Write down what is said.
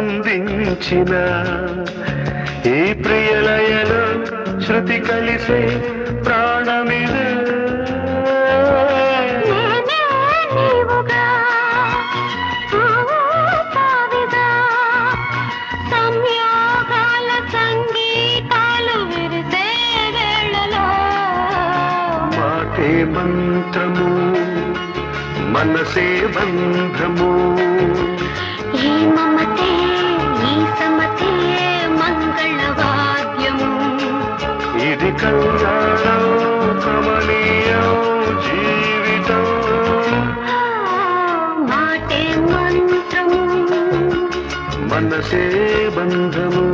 అందించిన ఈ ప్రియలయలో శృతి కలిసే ప్రాణమిదే మంత్రము మనసే బంధము ఈ మమతే ఈ సమతే మంగళవాద్యము ఇది కళ్యాణం కమనీయం జీవితం మాటే మంత్రము మనసే బంధము